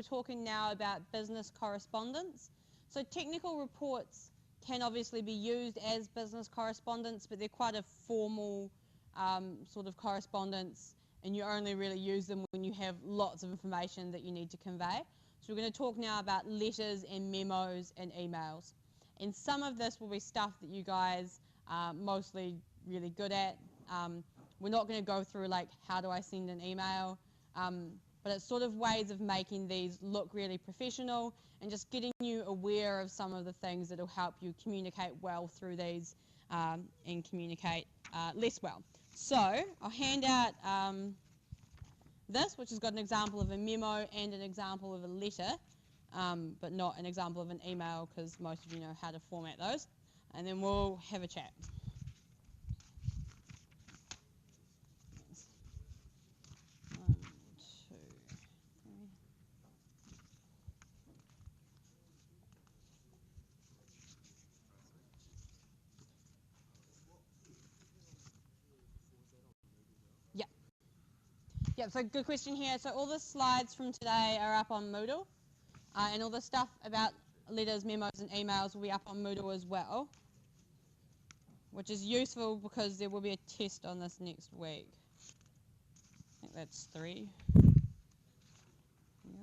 we're talking now about business correspondence. So technical reports can obviously be used as business correspondence, but they're quite a formal sort of correspondence, and you only really use them when you have lots of information that you need to convey. So we're going to talk now about letters and memos and emails. And some of this will be stuff that you guys are mostly really good at. We're not going to go through like how do I send an email, but it's sort of ways of making these look really professional and just getting you aware of some of the things that will help you communicate well through these and communicate less well. So I'll hand out this, which has got an example of a memo and an example of a letter, but not an example of an email because most of you know how to format those. And then we'll have a chat. Yeah, so good question here. So all the slides from today are up on Moodle, and all the stuff about letters, memos, and emails will be up on Moodle as well, which is useful because there will be a test on this next week. I think that's 3. Yeah.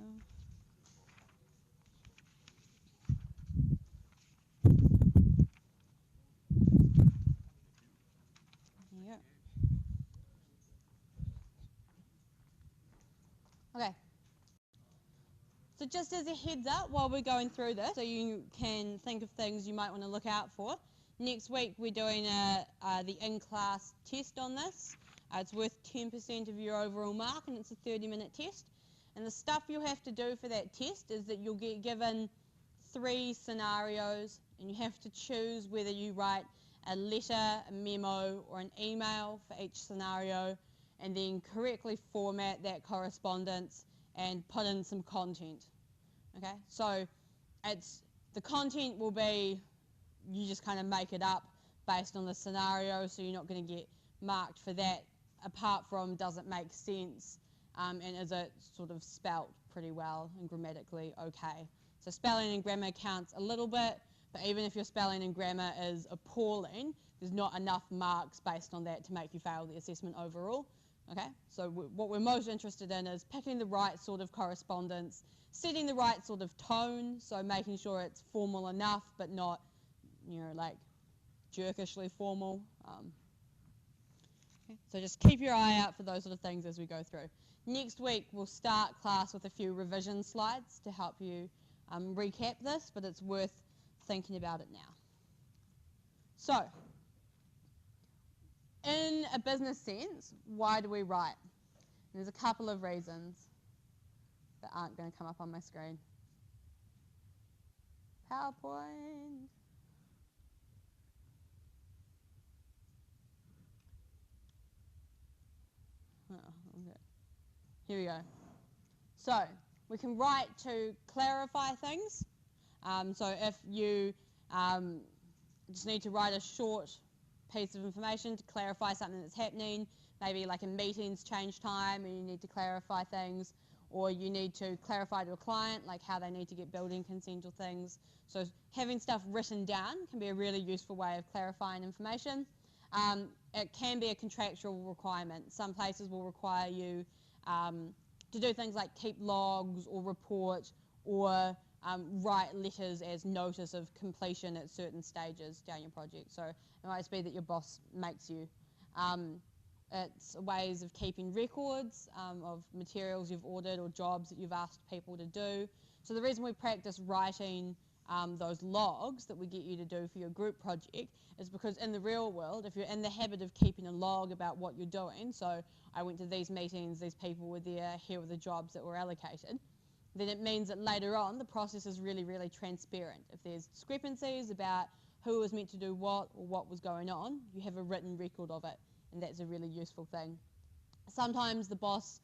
Yeah. Okay. So just as a heads up while we're going through this, so you can think of things you might want to look out for. Next week we're doing the in-class test on this. It's worth 10% of your overall mark, and it's a 30-minute test. And the stuff you'll have to do for that test is that you'll get given 3 scenarios, and you have to choose whether you write a letter, a memo, or an email for each scenario, and then correctly format that correspondence and put in some content. Okay, so the content will be, you just kind of make it up based on the scenario, so you're not going to get marked for that, apart from does it make sense and is it sort of spelt pretty well and grammatically okay. So spelling and grammar counts a little bit, but even if your spelling and grammar is appalling, there's not enough marks based on that to make you fail the assessment overall. Okay, so what we're most interested in is picking the right sort of correspondence, setting the right sort of tone, so making sure it's formal enough but not, you know, like jerkishly formal. Okay. So just keep your eye out for those sort of things as we go through. Next week we'll start class with a few revision slides to help you recap this, but it's worth thinking about it now. So, in a business sense, why do we write? And there's a couple of reasons that aren't going to come up on my screen. PowerPoint. Oh, okay. Here we go. So, we can write to clarify things. So if you just need to write a short piece of information to clarify something that's happening, maybe like a meeting's change time and you need to clarify things, or you need to clarify to a client like how they need to get building consent or things. So having stuff written down can be a really useful way of clarifying information. It can be a contractual requirement. Some places will require you to do things like keep logs or report or write letters as notice of completion at certain stages down your project. So it might be that your boss makes you. It's ways of keeping records of materials you've ordered or jobs that you've asked people to do. So the reason we practice writing those logs that we get you to do for your group project is because in the real world, if you're in the habit of keeping a log about what you're doing, so I went to these meetings, these people were there, here were the jobs that were allocated, then it means that later on the process is really, really transparent. If there's discrepancies about who was meant to do what or what was going on, you have a written record of it, and that's a really useful thing. Sometimes the boss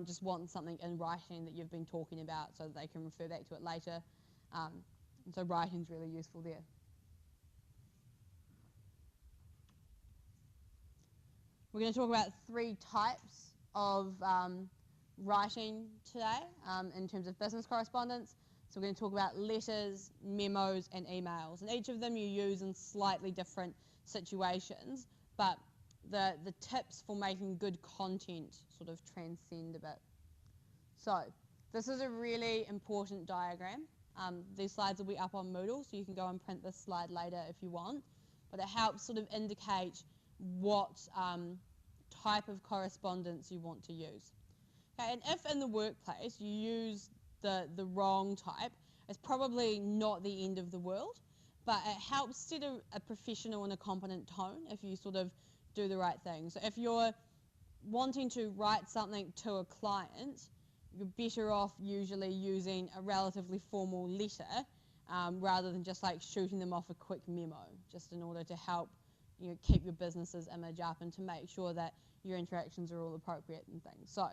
just wants something in writing that you've been talking about so that they can refer back to it later. And so writing's really useful there. We're going to talk about 3 types of writing today in terms of business correspondence. So we're going to talk about letters, memos, and emails. And each of them you use in slightly different situations, but the tips for making good content sort of transcend a bit. So this is a really important diagram. These slides will be up on Moodle, so you can go and print this slide later if you want. But it helps sort of indicate what type of correspondence you want to use. Okay, and if in the workplace you use the wrong type, it's probably not the end of the world, but it helps set a professional and a competent tone if you sort of do the right thing. So if you're wanting to write something to a client, you're better off usually using a relatively formal letter rather than just like shooting them off a quick memo, just in order to help keep your business's image up and to make sure that your interactions are all appropriate and things. So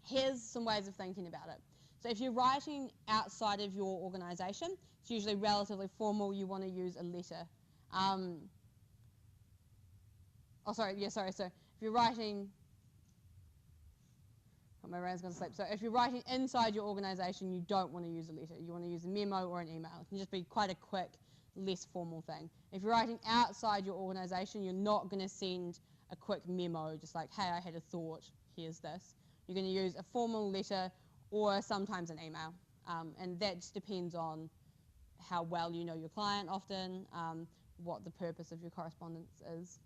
here's some ways of thinking about it. So if you're writing outside of your organisation, it's usually relatively formal, you want to use a letter. So if you're writing, my brain's going to sleep. So if you're writing inside your organisation, you don't want to use a letter. You want to use a memo or an email. It can just be quite a quick, less formal thing. If you're writing outside your organisation, you're not going to send a quick memo, just like, hey, I had a thought, here's this. You're going to use a formal letter or sometimes an email. And that just depends on how well you know your client often, what the purpose of your correspondence is.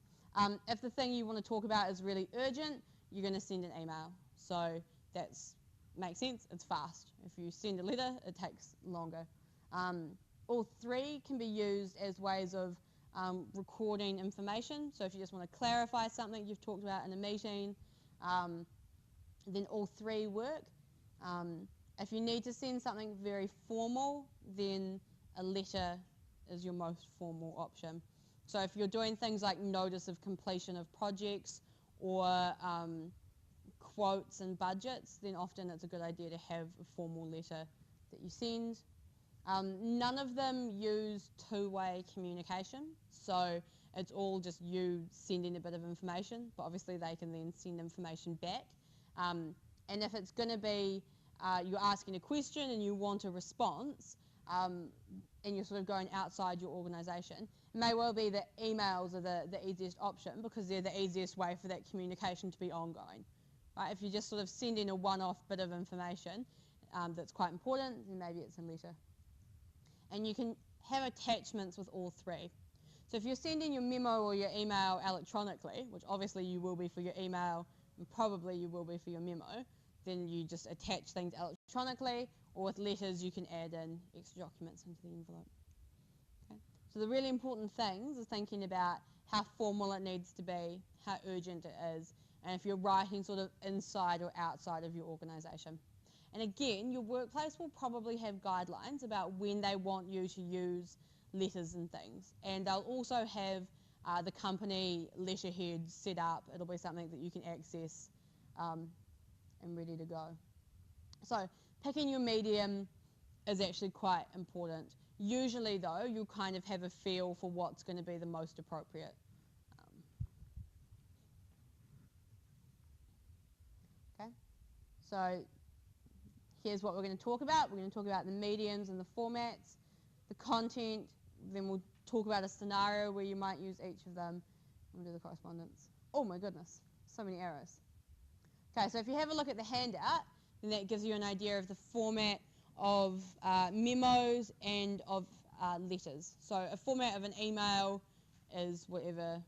If the thing you want to talk about is really urgent, you're going to send an email. So that makes sense, it's fast. If you send a letter, it takes longer. All three can be used as ways of recording information. So if you just want to clarify something you've talked about in a meeting, then all three work. If you need to send something very formal, then a letter is your most formal option. So if you're doing things like notice of completion of projects or quotes and budgets, then often it's a good idea to have a formal letter that you send. None of them use two-way communication, so it's all just you sending a bit of information, but obviously they can then send information back. And if it's going to be you're asking a question and you want a response, and you're sort of going outside your organisation, it may well be that emails are the easiest option because they're the easiest way for that communication to be ongoing. Right? If you're just sort of sending a one-off bit of information that's quite important, then maybe it's a letter. And you can have attachments with all three. So if you're sending your memo or your email electronically, which obviously you will be for your email and probably you will be for your memo, then you just attach things electronically, or with letters you can add in extra documents into the envelope. Okay? So the really important things is thinking about how formal it needs to be, how urgent it is, and if you're writing sort of inside or outside of your organisation. And again, your workplace will probably have guidelines about when they want you to use letters and things. And they'll also have the company letterhead set up. It'll be something that you can access and ready to go. So picking your medium is actually quite important. Usually though, you'll kind of have a feel for what's going to be the most appropriate. Okay, so here's what we're going to talk about. We're going to talk about the mediums and the formats, the content, then we'll talk about a scenario where you might use each of them, and we'll do the correspondence. Oh my goodness, so many arrows. Okay, so if you have a look at the handout, then that gives you an idea of the format of memos and of letters. So a format of an email is whatever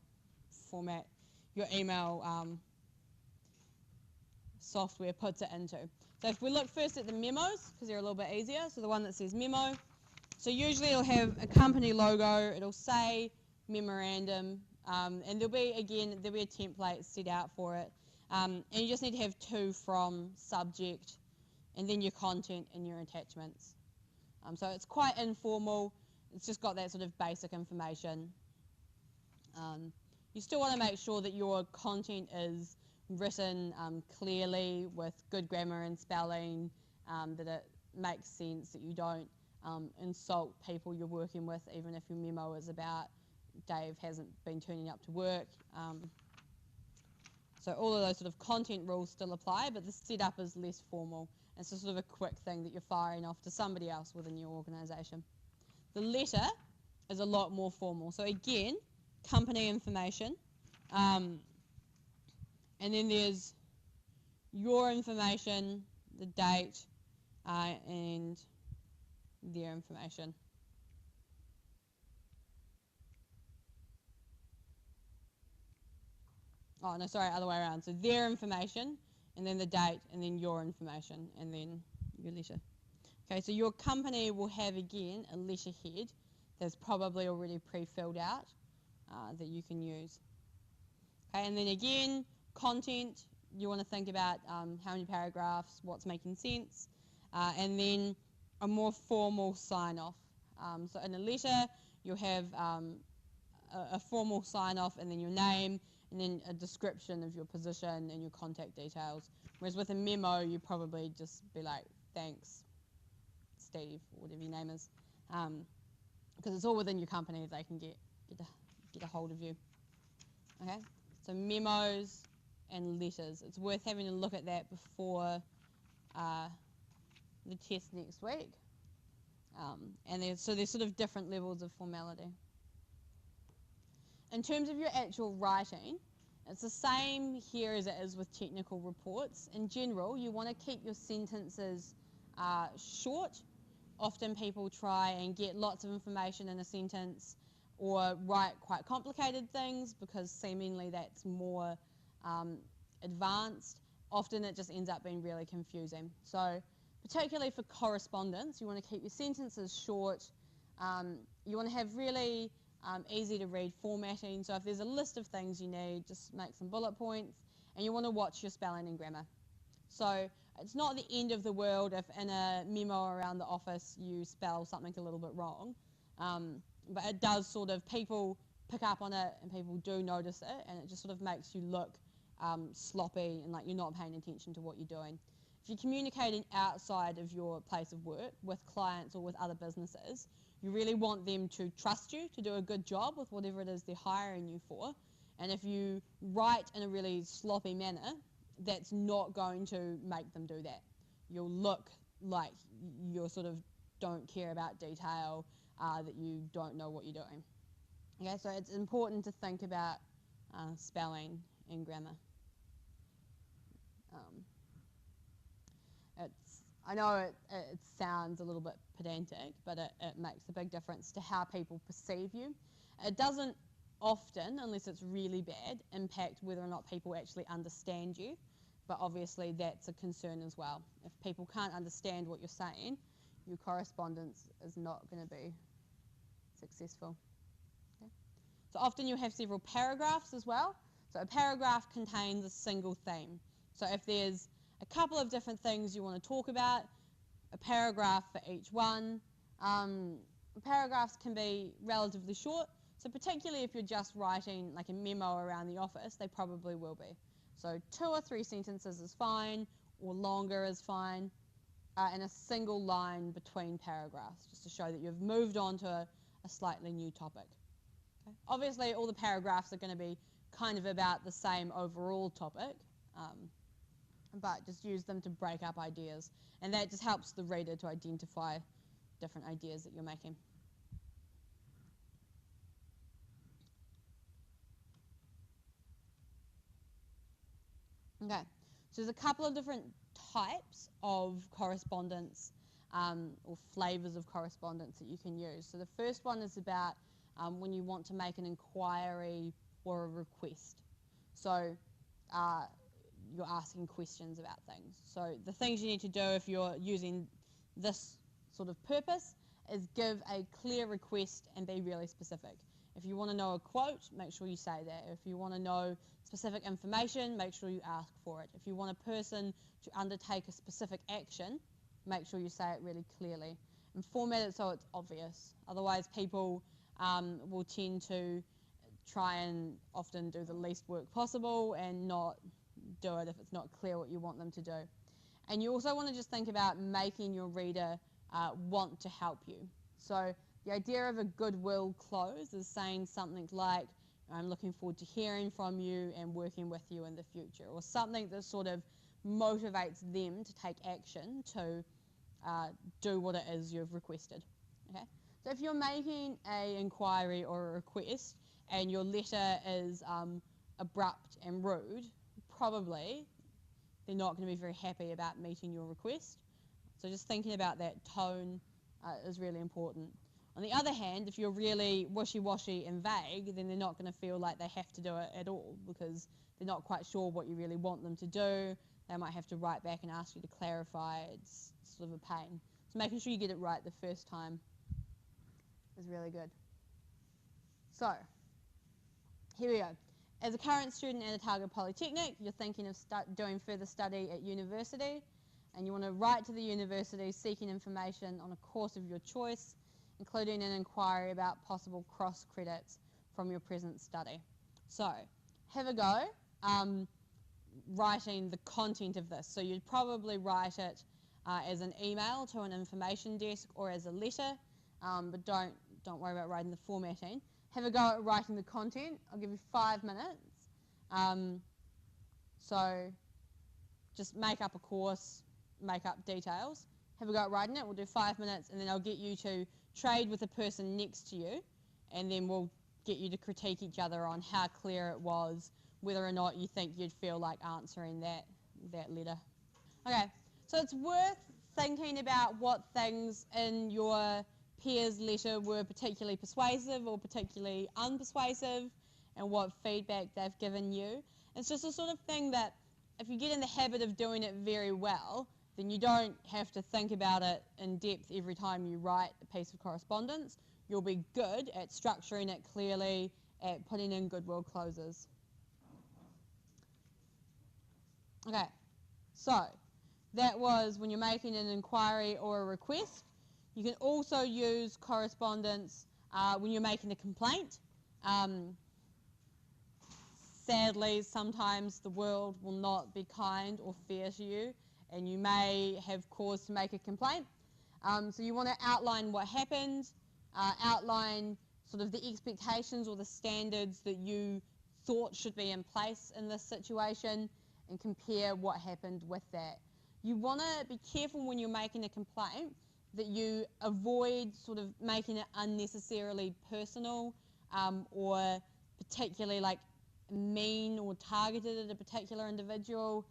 format your email software puts it into. So if we look first at the memos, because they're a little bit easier, so the one that says memo, so usually it'll have a company logo, it'll say memorandum, and there'll be a template set out for it. And you just need to have two from subject, and then your content and your attachments. So it's quite informal, it's just got that sort of basic information. You still want to make sure that your content is written clearly with good grammar and spelling, that it makes sense, that you don't insult people you're working with, even if your memo is about Dave hasn't been turning up to work. So all of those sort of content rules still apply, but the setup is less formal. It's just sort of a quick thing that you're firing off to somebody else within your organisation. The letter is a lot more formal. So again, company information, and then there's your information, the date, and their information. Oh, no, sorry, other way around. So their information, and then the date, and then your information, and then your letter. Okay, so your company will have, again, a letterhead that's probably already pre-filled out that you can use. Okay, and then again, content, you want to think about how many paragraphs, what's making sense, and then a more formal sign-off. So in a letter, you'll have a formal sign-off and then your name, and then a description of your position and your contact details. Whereas with a memo, you probably just be like, thanks, Steve, or whatever your name is. Because it's all within your company, they can get a hold of you. Okay, so memos and letters. It's worth having a look at that before the test next week. And so there's sort of different levels of formality. In terms of your actual writing, it's the same here as it is with technical reports. In general, you want to keep your sentences short. Often people try and get lots of information in a sentence or write quite complicated things because seemingly that's more advanced. Often it just ends up being really confusing. So particularly for correspondence, you want to keep your sentences short. You want to have really easy to read formatting. So if there's a list of things you need, just make some bullet points, and you want to watch your spelling and grammar. So it's not the end of the world if in a memo around the office you spell something a little bit wrong, but it does sort of, people pick up on it and people do notice it, and it just sort of makes you look sloppy and like you're not paying attention to what you're doing. If you're communicating outside of your place of work with clients or with other businesses, you really want them to trust you to do a good job with whatever it is they're hiring you for. And if you write in a really sloppy manner, that's not going to make them do that. You'll look like you sort of don't care about detail, that you don't know what you're doing. Okay, so it's important to think about spelling and grammar. I know it sounds a little bit pedantic, but it makes a big difference to how people perceive you. It doesn't often, unless it's really bad, impact whether or not people actually understand you, but obviously that's a concern as well. If people can't understand what you're saying, your correspondence is not going to be successful. Okay? So often you have several paragraphs as well. So a paragraph contains a single theme. So if there's a couple of different things you want to talk about, a paragraph for each one. Paragraphs can be relatively short, so particularly if you're just writing like a memo around the office, they probably will be. So 2 or 3 sentences is fine, or longer is fine, and a single line between paragraphs, just to show that you've moved on to a slightly new topic. Okay? Obviously, all the paragraphs are going to be kind of about the same overall topic, but just use them to break up ideas. And that just helps the reader to identify different ideas that you're making. Okay, so there's a couple of different types of correspondence or flavors of correspondence that you can use. So the first one is about when you want to make an inquiry or a request. So you're asking questions about things. So the things you need to do if you're using this sort of purpose is give a clear request and be really specific. If you want to know a quote, make sure you say that. If you want to know specific information, make sure you ask for it. If you want a person to undertake a specific action, make sure you say it really clearly. And format it so it's obvious. Otherwise people will tend to try and often do the least work possible and not do it if it's not clear what you want them to do. And you also want to just think about making your reader want to help you. So the idea of a goodwill close is saying something like, I'm looking forward to hearing from you and working with you in the future, or something that sort of motivates them to take action to do what it is you've requested. Okay? So if you're making an inquiry or a request and your letter is abrupt and rude, probably they're not going to be very happy about meeting your request. So just thinking about that tone is really important. On the other hand, if you're really wishy-washy and vague, then they're not going to feel like they have to do it at all because they're not quite sure what you really want them to do. They might have to write back and ask you to clarify. It's sort of a pain. So making sure you get it right the first time is really good. So, here we go. As a current student at Otago Polytechnic, you're thinking of doing further study at university, and you want to write to the university seeking information on a course of your choice, including an inquiry about possible cross credits from your present study. So, have a go writing the content of this. So you'd probably write it as an email to an information desk or as a letter, but don't worry about writing the formatting. Have a go at writing the content. I'll give you 5 minutes. So just make up a course, make up details. Have a go at writing it. We'll do 5 minutes, and then I'll get you to trade with the person next to you, and then we'll get you to critique each other on how clear it was, whether or not you think you'd feel like answering that letter. Okay, so it's worth thinking about what things in your peers' letter were particularly persuasive or particularly unpersuasive, and what feedback they've given you. It's just a sort of thing that if you get in the habit of doing it very well, then you don't have to think about it in depth every time you write a piece of correspondence. You'll be good at structuring it clearly, at putting in goodwill clauses. Okay, so that was when you're making an inquiry or a request. You can also use correspondence when you're making a complaint. Sadly, sometimes the world will not be kind or fair to you, and you may have cause to make a complaint. So you want to outline what happened, outline sort of the expectations or the standards that you thought should be in place in this situation, and compare what happened with that. You want to be careful when you're making a complaint that you avoid sort of making it unnecessarily personal or particularly like mean or targeted at a particular individual.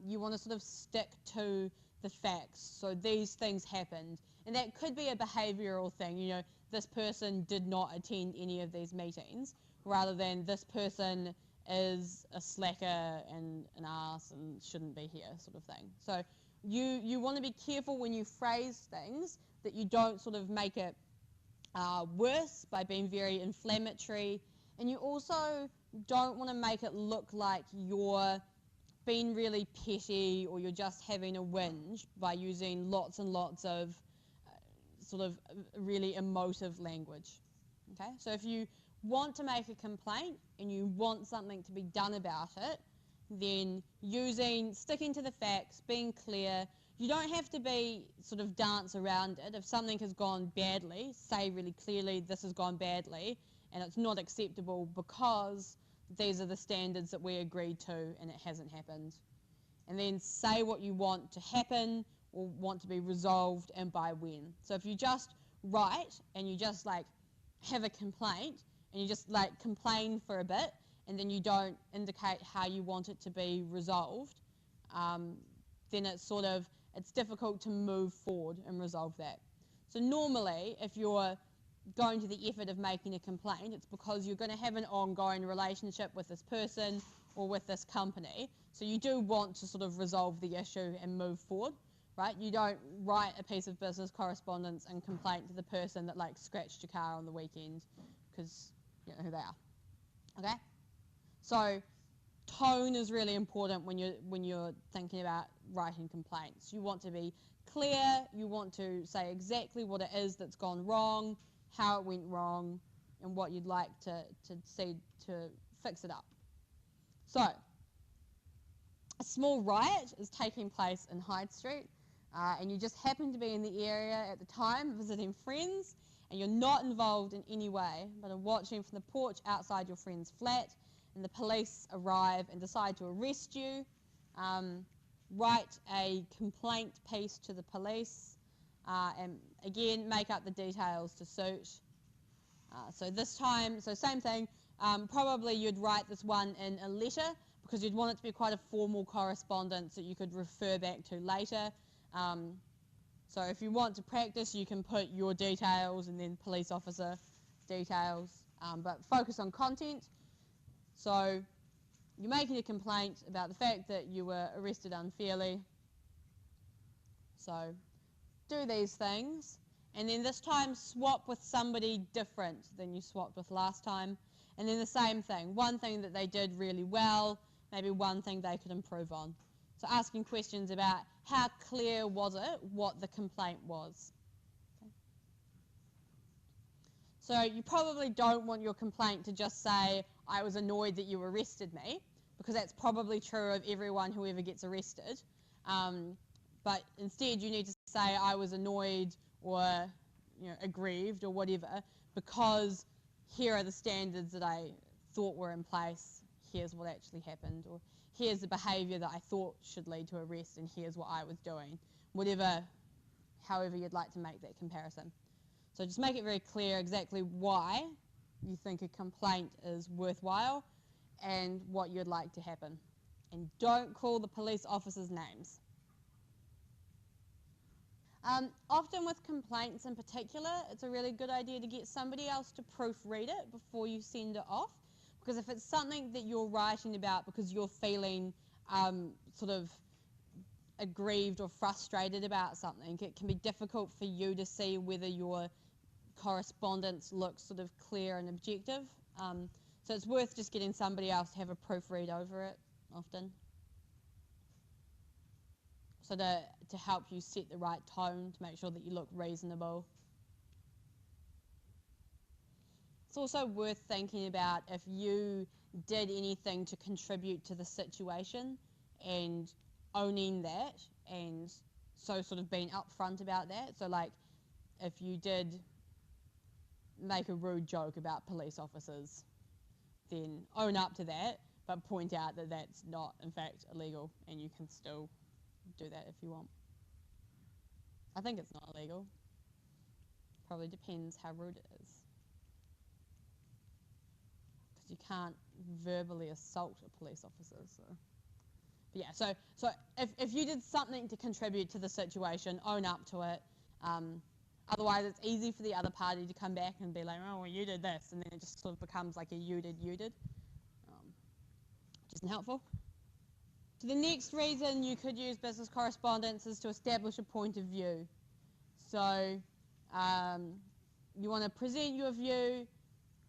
You want to sort of stick to the facts. So these things happened. And that could be a behavioural thing. You know, this person did not attend any of these meetings, rather than this person is a slacker and an ass and shouldn't be here, sort of thing. So you want to be careful when you phrase things that you don't sort of make it worse by being very inflammatory, and you also don't want to make it look like you're being really petty or you're just having a whinge by using lots and lots of sort of really emotive language. Okay, so if you want to make a complaint and you want something to be done about it, then sticking to the facts, being clear. You don't have to be sort of dance around it. If something has gone badly, say really clearly this has gone badly and it's not acceptable because these are the standards that we agreed to and it hasn't happened. And then say what you want to happen or want to be resolved and by when. So if you just write and you just like have a complaint and you just like complain for a bit and then you don't indicate how you want it to be resolved, then it's difficult to move forward and resolve that. So normally, if you're going to the effort of making a complaint, it's because you're going to have an ongoing relationship with this person or with this company. So you do want to sort of resolve the issue and move forward, right? You don't write a piece of business correspondence and complain to the person that like scratched your car on the weekend, because you know who they are. Okay? So tone is really important when you're thinking about writing complaints. You want to be clear, you want to say exactly what it is that's gone wrong, how it went wrong, and what you'd like to see to fix it up. So, a small riot is taking place in Hyde Street, and you just happen to be in the area at the time visiting friends, and you're not involved in any way, but are watching from the porch outside your friend's flat, and the police arrive and decide to arrest you, write a complaint piece to the police, and again, make up the details to suit. So this time, so same thing, probably you'd write this one in a letter because you'd want it to be quite a formal correspondence that you could refer back to later. So if you want to practice, you can put your details and then police officer details, but focus on content. So you're making a complaint about the fact that you were arrested unfairly. So do these things, and then this time swap with somebody different than you swapped with last time, and then the same thing, one thing that they did really well, maybe one thing they could improve on. So asking questions about how clear was it what the complaint was. Okay. So you probably don't want your complaint to just say, I was annoyed that you arrested me, because that's probably true of everyone who ever gets arrested. But instead you need to say, I was annoyed or aggrieved or whatever, because here are the standards that I thought were in place, here's what actually happened, or here's the behaviour that I thought should lead to arrest, and here's what I was doing. Whatever, however you'd like to make that comparison. So just make it very clear exactly why you think a complaint is worthwhile and what you'd like to happen. And don't call the police officers names. Often with complaints in particular, it's a really good idea to get somebody else to proofread it before you send it off. Because if it's something that you're writing about because you're feeling sort of aggrieved or frustrated about something, it can be difficult for you to see whether your correspondence looks sort of clear and objective. So it's worth just getting somebody else to have a proofread over it often. So to help you set the right tone, to make sure that you look reasonable. It's also worth thinking about if you did anything to contribute to the situation and owning that, and so sort of being upfront about that. So like if you did make a rude joke about police officers, then own up to that, but point out that that's not in fact illegal and you can still do that if you want. I think it's not illegal. Probably depends how rude it is. Because you can't verbally assault a police officer. So. But yeah, so if you did something to contribute to the situation, own up to it. Otherwise, it's easy for the other party to come back and be like, oh, well, you did this, and then it just sort of becomes like a you did. Which isn't helpful. So the next reason you could use business correspondence is to establish a point of view. So you want to present your view,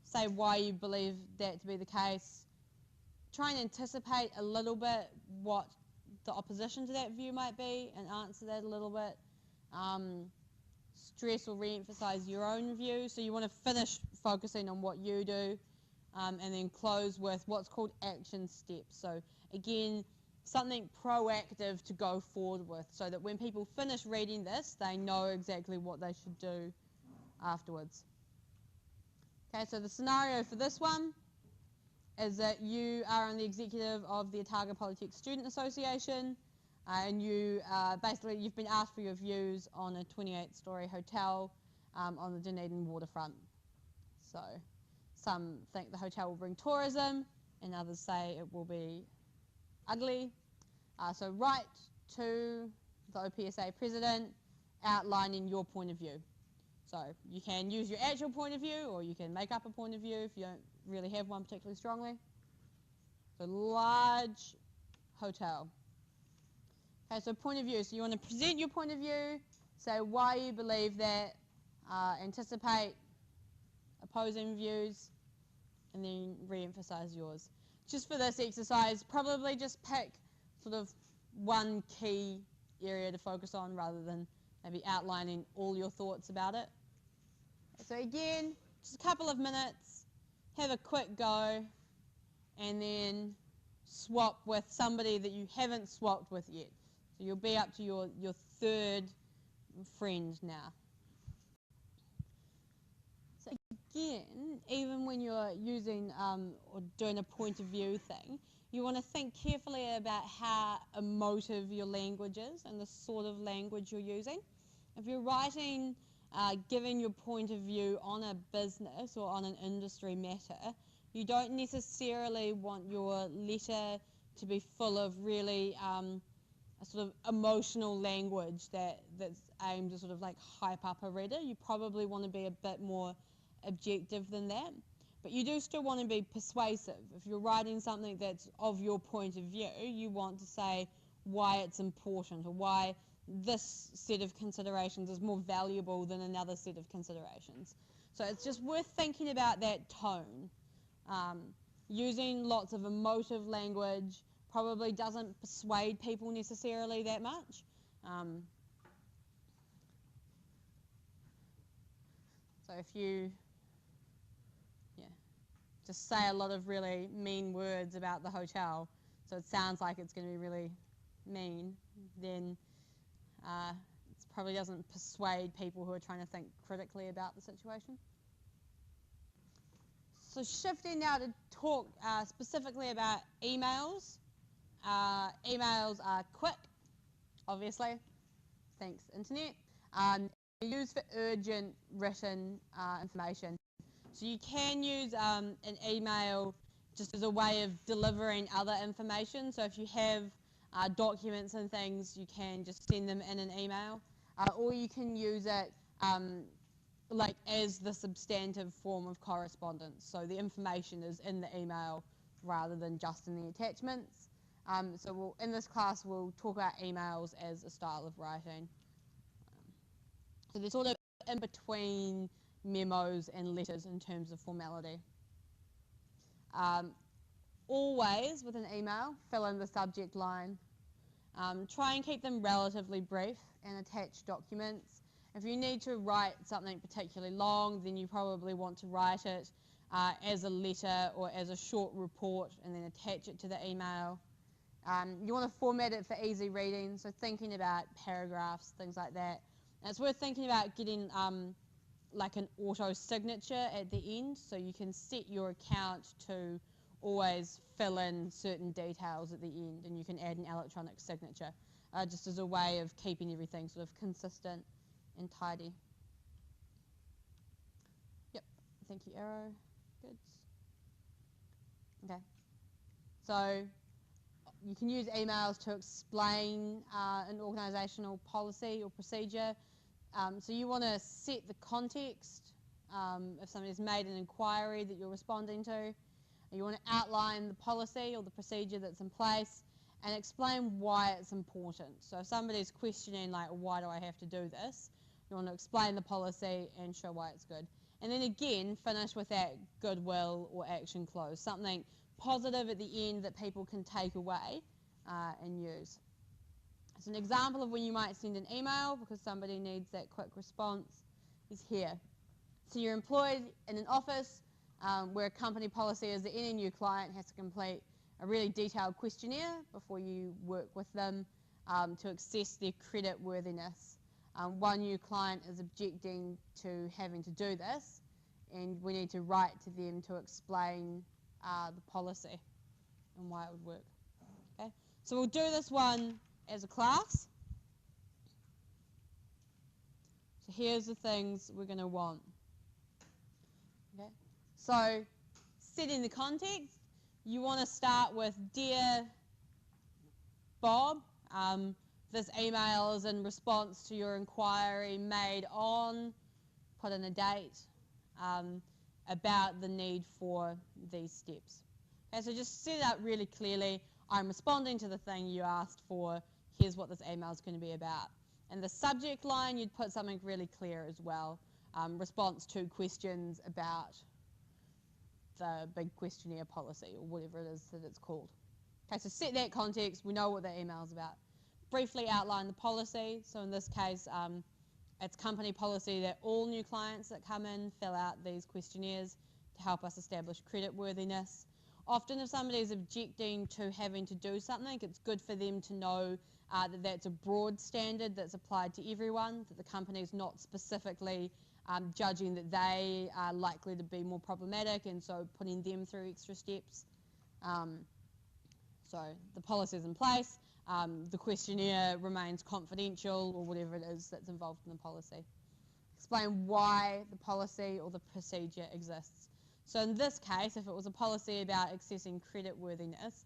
say why you believe that to be the case, try and anticipate a little bit what the opposition to that view might be and answer that a little bit. Stress or re-emphasize your own view. So you want to finish focusing on what you do and then close with what's called action steps. So again, something proactive to go forward with so that when people finish reading this, they know exactly what they should do afterwards. Okay, so the scenario for this one is that you are on the executive of the Otago Polytech Student Association and basically you've been asked for your views on a 28-storey hotel on the Dunedin waterfront. So some think the hotel will bring tourism and others say it will be ugly. So write to the OPSA president outlining your point of view. So you can use your actual point of view or you can make up a point of view if you don't really have one particularly strongly. So large hotel. Okay, so point of view. So you want to present your point of view, say why you believe that, anticipate opposing views, and then re-emphasize yours. Just for this exercise, probably just pick sort of one key area to focus on rather than maybe outlining all your thoughts about it. So again, just a couple of minutes, have a quick go, and then swap with somebody that you haven't swapped with yet. So you'll be up to your third friend now. again, even when you're using or doing a point of view thing, you want to think carefully about how emotive your language is and the sort of language you're using. If you're writing, giving your point of view on a business or on an industry matter, you don't necessarily want your letter to be full of really a sort of emotional language that's aimed to sort of like hype up a reader. You probably want to be a bit more objective than that. But you do still want to be persuasive. If you're writing something that's of your point of view, you want to say why it's important or why this set of considerations is more valuable than another set of considerations. So it's just worth thinking about that tone. Using lots of emotive language probably doesn't persuade people necessarily that much. So if you just say a lot of really mean words about the hotel, so it sounds like it's going to be really mean, then it probably doesn't persuade people who are trying to think critically about the situation. So shifting now to talk specifically about emails. Emails are quick, obviously, thanks internet. They're used for urgent written information. So you can use an email just as a way of delivering other information. So if you have documents and things, you can just send them in an email. Or you can use it like as the substantive form of correspondence. So the information is in the email rather than just in the attachments. So in this class, we'll talk about emails as a style of writing. So they're sort of in between memos and letters in terms of formality. Always with an email, fill in the subject line. Try and keep them relatively brief and attach documents. If you need to write something particularly long, then you probably want to write it as a letter or as a short report and then attach it to the email. You want to format it for easy reading, so thinking about paragraphs, things like that. And it's worth thinking about getting like an auto signature at the end, so you can set your account to always fill in certain details at the end, and you can add an electronic signature just as a way of keeping everything sort of consistent and tidy. Yep, thank you, Arrow. Good. Okay, so you can use emails to explain an organisational policy or procedure. So you want to set the context. If somebody's made an inquiry that you're responding to, you want to outline the policy or the procedure that's in place and explain why it's important. So if somebody's questioning, like, why do I have to do this, you want to explain the policy and show why it's good. And then again, finish with that goodwill or action close, something positive at the end that people can take away and use. So an example of when you might send an email because somebody needs that quick response is here. So you're employed in an office where a company policy is that any new client has to complete a really detailed questionnaire before you work with them to assess their credit worthiness. One new client is objecting to having to do this, and we need to write to them to explain the policy and why it would work. Okay, so we'll do this one as a class. So here's the things we're going to want. Okay, so setting the context, you want to start with, Dear Bob, this email is in response to your inquiry made on, put in a date, about the need for these steps. Okay, so just set it up really clearly. I'm responding to the thing you asked for. Here's what this email is going to be about. And the subject line, you'd put something really clear as well. Response to questions about the big questionnaire policy or whatever it is that it's called. Okay, so set that context. We know what the email is about. Briefly outline the policy. So in this case, it's company policy that all new clients that come in fill out these questionnaires to help us establish credit worthiness. Often if somebody is objecting to having to do something, it's good for them to know that that's a broad standard that's applied to everyone, that the company is not specifically judging that they are likely to be more problematic and so putting them through extra steps. So the policy is in place, the questionnaire remains confidential or whatever it is that's involved in the policy. Explain why the policy or the procedure exists. So in this case, if it was a policy about assessing creditworthiness,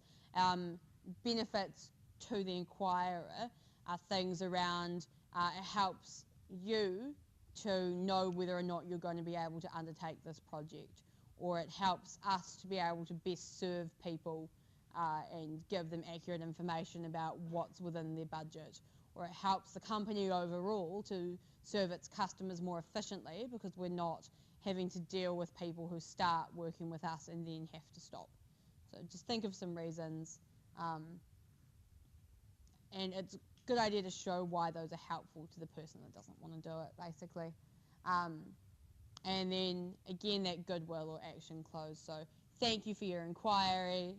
benefits to the inquirer are things around it helps you to know whether or not you're going to be able to undertake this project, or it helps us to be able to best serve people and give them accurate information about what's within their budget, or it helps the company overall to serve its customers more efficiently because we're not having to deal with people who start working with us and then have to stop. So just think of some reasons, and it's a good idea to show why those are helpful to the person that doesn't want to do it, basically. And then again, that goodwill or action close. So thank you for your inquiry.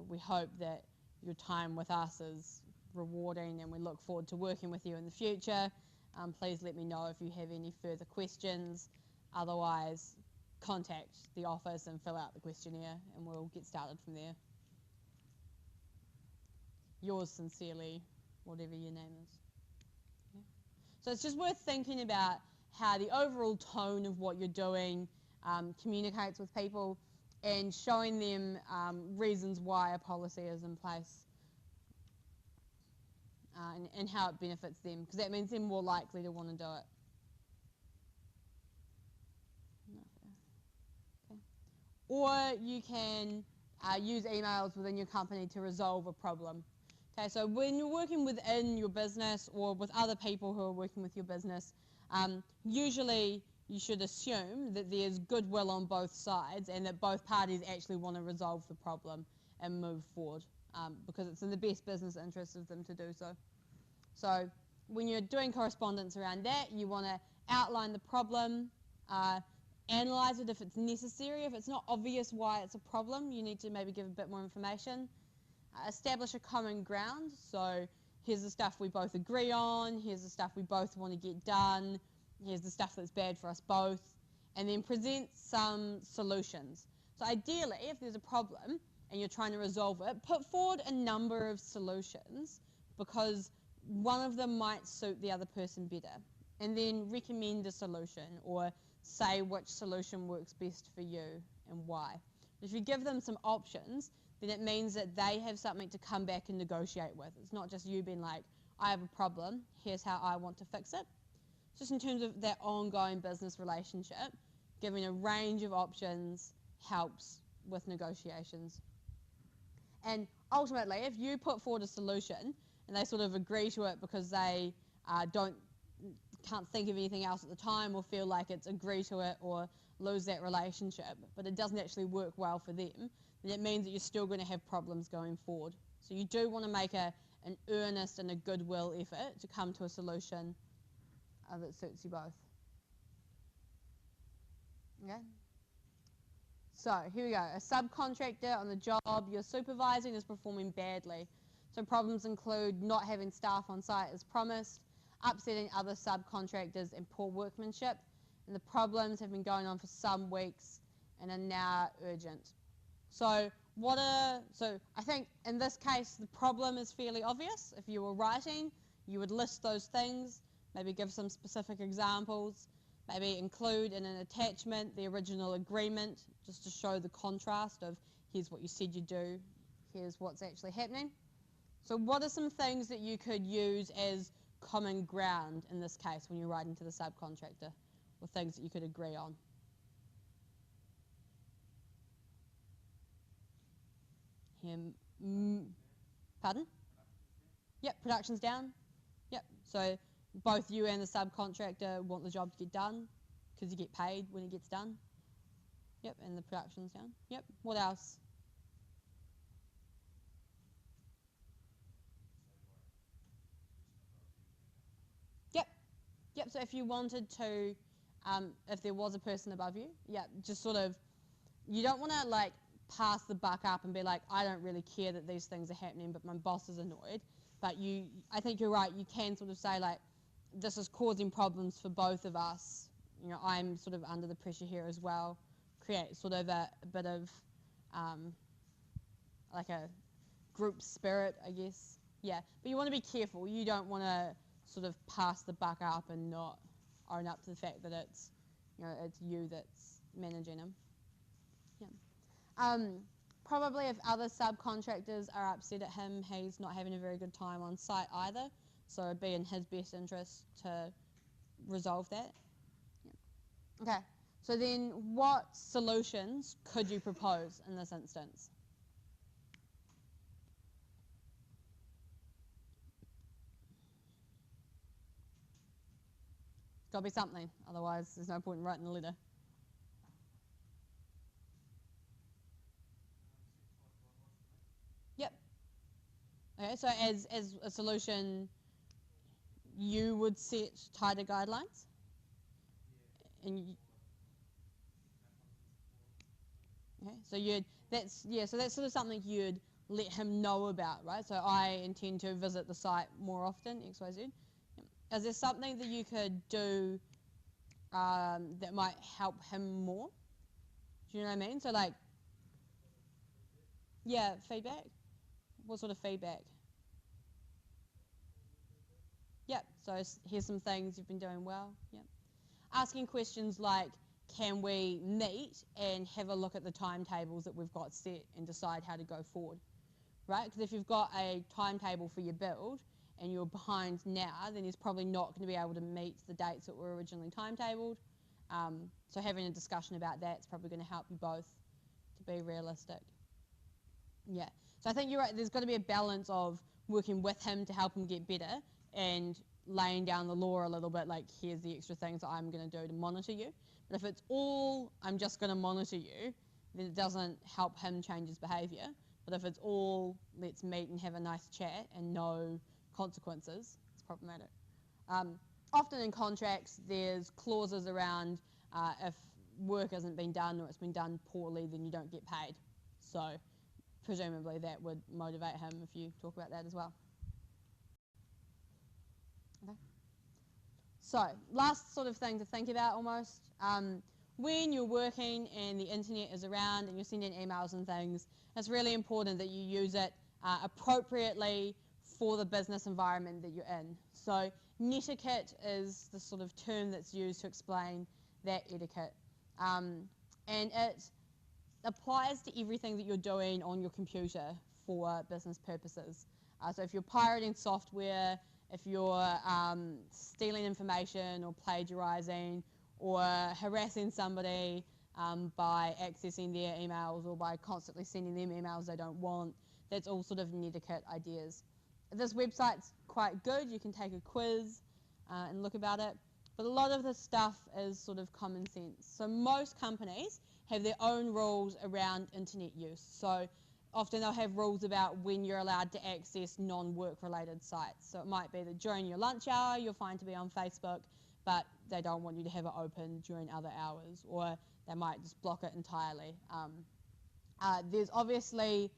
We hope that your time with us is rewarding and we look forward to working with you in the future. Please let me know if you have any further questions. Otherwise, contact the office and fill out the questionnaire and we'll get started from there. Yours sincerely, whatever your name is. Yeah. So it's just worth thinking about how the overall tone of what you're doing communicates with people and showing them reasons why a policy is in place and how it benefits them, because that means they're more likely to want to do it. Okay. Or you can use emails within your company to resolve a problem. Okay, so when you're working within your business or with other people who are working with your business, usually you should assume that there's goodwill on both sides and that both parties actually want to resolve the problem and move forward because it's in the best business interest of them to do so. So when you're doing correspondence around that, you want to outline the problem, analyze it if it's necessary. If it's not obvious why it's a problem, you need to maybe give a bit more information. Establish a common ground. So here's the stuff we both agree on, here's the stuff we both want to get done, here's the stuff that's bad for us both, and then present some solutions. So ideally, if there's a problem and you're trying to resolve it, put forward a number of solutions because one of them might suit the other person better, and then recommend a solution or say which solution works best for you and why. If you give them some options, then it means that they have something to come back and negotiate with. It's not just you being like, I have a problem, here's how I want to fix it. Just in terms of that ongoing business relationship, giving a range of options helps with negotiations. And ultimately, if you put forward a solution and they sort of agree to it because they can't think of anything else at the time or feel like it's agree to it or lose that relationship, but it doesn't actually work well for them, then it means that you're still going to have problems going forward. So you do want to make an earnest and a goodwill effort to come to a solution that suits you both. Okay? So here we go. A subcontractor on the job you're supervising is performing badly. So problems include not having staff on site as promised, upsetting other subcontractors, and poor workmanship. And the problems have been going on for some weeks and are now urgent. So I think in this case the problem is fairly obvious. If you were writing, you would list those things, maybe give some specific examples, maybe include in an attachment the original agreement just to show the contrast of here's what you said you do, here's what's actually happening. So what are some things that you could use as common ground in this case when you're writing to the subcontractor, or things that you could agree on? Pardon? Yep, production's down. Yep, so both you and the subcontractor want the job to get done because you get paid when it gets done. Yep, and the production's down. Yep, what else? Yep, so if you wanted to, if there was a person above you, yeah, just sort of, you don't want to like pass the buck up and be like, I don't really care that these things are happening, but my boss is annoyed. But I think you're right, you can sort of say like, this is causing problems for both of us. You know, I'm sort of under the pressure here as well. Create sort of a bit of like a group spirit, I guess. Yeah, but you want to be careful. You don't want to sort of pass the buck up and not own up to the fact that it's, it's you that's managing them. Yeah. Probably if other subcontractors are upset at him, he's not having a very good time on site either. So it'd be in his best interest to resolve that. Yeah. Okay. So then, what solutions could you propose in this instance? Got to be something, otherwise there's no point in writing a letter. Yep. Okay, so as a solution, you would set tighter guidelines? And okay, so that's sort of something you'd let him know about, right? So I intend to visit the site more often, XYZ. Is there something that you could do that might help him more? Do you know what I mean? So like, yeah, feedback. What sort of feedback? Yep. So here's some things you've been doing well. Yep. Asking questions like, can we meet and have a look at the timetables that we've got set and decide how to go forward, right? Because if you've got a timetable for your build and you're behind now, then he's probably not going to be able to meet the dates that were originally timetabled. So having a discussion about that is probably going to help you both to be realistic. Yeah. So I think you're right. There's got to be a balance of working with him to help him get better and laying down the law a little bit, like here's the extra things that I'm going to do to monitor you. But if it's all I'm just going to monitor you, then it doesn't help him change his behaviour. But if it's all let's meet and have a nice chat and no consequences, it's problematic. Often in contracts, there's clauses around if work hasn't been done or it's been done poorly, then you don't get paid. So presumably that would motivate him if you talk about that as well. Okay. So last sort of thing to think about almost, when you're working and the internet is around and you're sending emails and things, it's really important that you use it appropriately for the business environment that you're in. So netiquette is the sort of term that's used to explain that etiquette. And it applies to everything that you're doing on your computer for business purposes. So if you're pirating software, if you're stealing information or plagiarizing or harassing somebody by accessing their emails or by constantly sending them emails they don't want, that's all sort of netiquette ideas. This website's quite good. You can take a quiz and look about it. But a lot of this stuff is sort of common sense. So most companies have their own rules around internet use. So often they'll have rules about when you're allowed to access non-work related sites. So it might be that during your lunch hour you're fine to be on Facebook, but they don't want you to have it open during other hours, or they might just block it entirely. There's obviously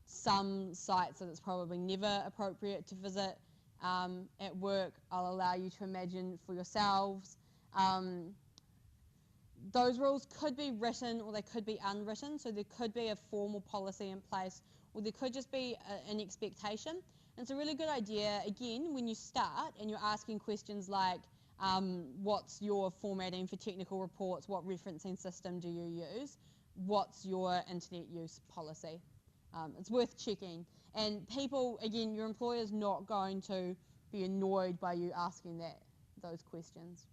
some sites that it's probably never appropriate to visit at work. I'll allow you to imagine for yourselves. Those rules could be written or they could be unwritten, so there could be a formal policy in place or there could just be an expectation. And it's a really good idea, again, when you start and you're asking questions like, what's your formatting for technical reports, what referencing system do you use, what's your internet use policy? It's worth checking. And people, again, your employer's not going to be annoyed by you asking those questions.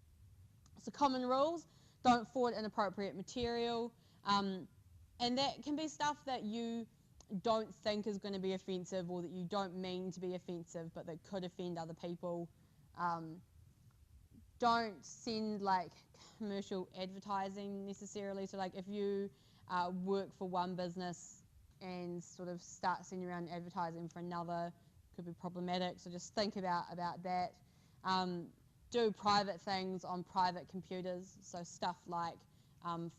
So common rules: don't forward inappropriate material. And that can be stuff that you don't think is going to be offensive or that you don't mean to be offensive but that could offend other people. Don't send like commercial advertising necessarily. So like if you work for one business and sort of start sending around advertising for another, could be problematic. So just think about that. Do private things on private computers. So stuff like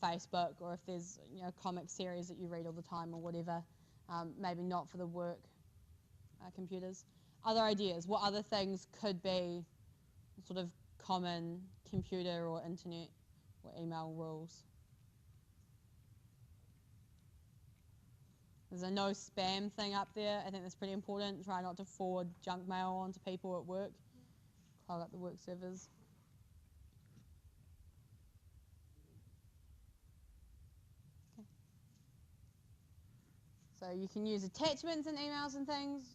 Facebook, or if there's a comic series that you read all the time or whatever, maybe not for the work computers. Other ideas, what other things could be sort of common computer or internet or email rules? There's a no spam thing up there. I think that's pretty important. Try not to forward junk mail onto people at work. Clog up the work servers. Okay. So you can use attachments in emails and things.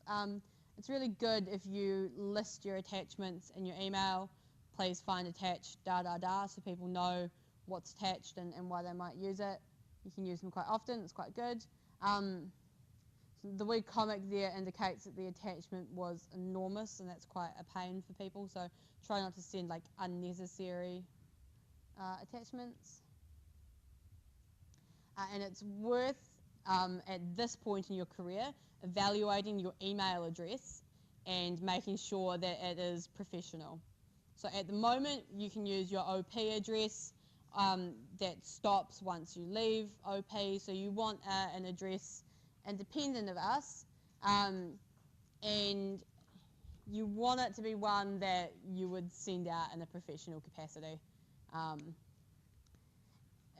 It's really good if you list your attachments in your email. Please find attached so people know what's attached and why they might use it. You can use them quite often. It's quite good. So the word comic there indicates that the attachment was enormous, and that's quite a pain for people. So try not to send like unnecessary attachments. And it's worth, at this point in your career, evaluating your email address and making sure that it is professional. So at the moment, you can use your OP address that stops once you leave OP. So you want an address independent of us, and you want it to be one that you would send out in a professional capacity.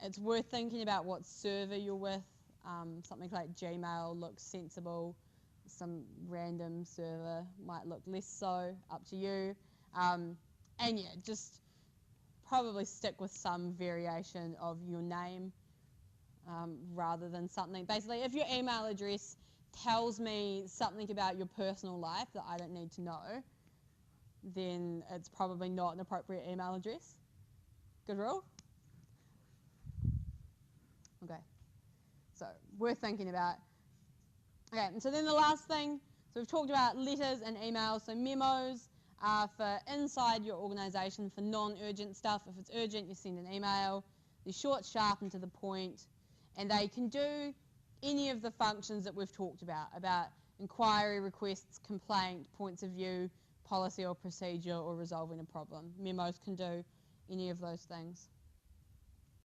It's worth thinking about what server you're with. Something like Gmail looks sensible. Some random server might look less so, up to you. And yeah, just probably stick with some variation of your name rather than something. Basically, if your email address tells me something about your personal life that I don't need to know, then it's probably not an appropriate email address. Good rule? Okay, so worth thinking about. Okay, and so then the last thing, so we've talked about letters and emails. So memos are for inside your organisation for non-urgent stuff. If it's urgent, you send an email. They're short, sharp, and to the point. And they can do any of the functions that we've talked about inquiry, requests, complaint, points of view, policy or procedure, or resolving a problem. Memos can do any of those things.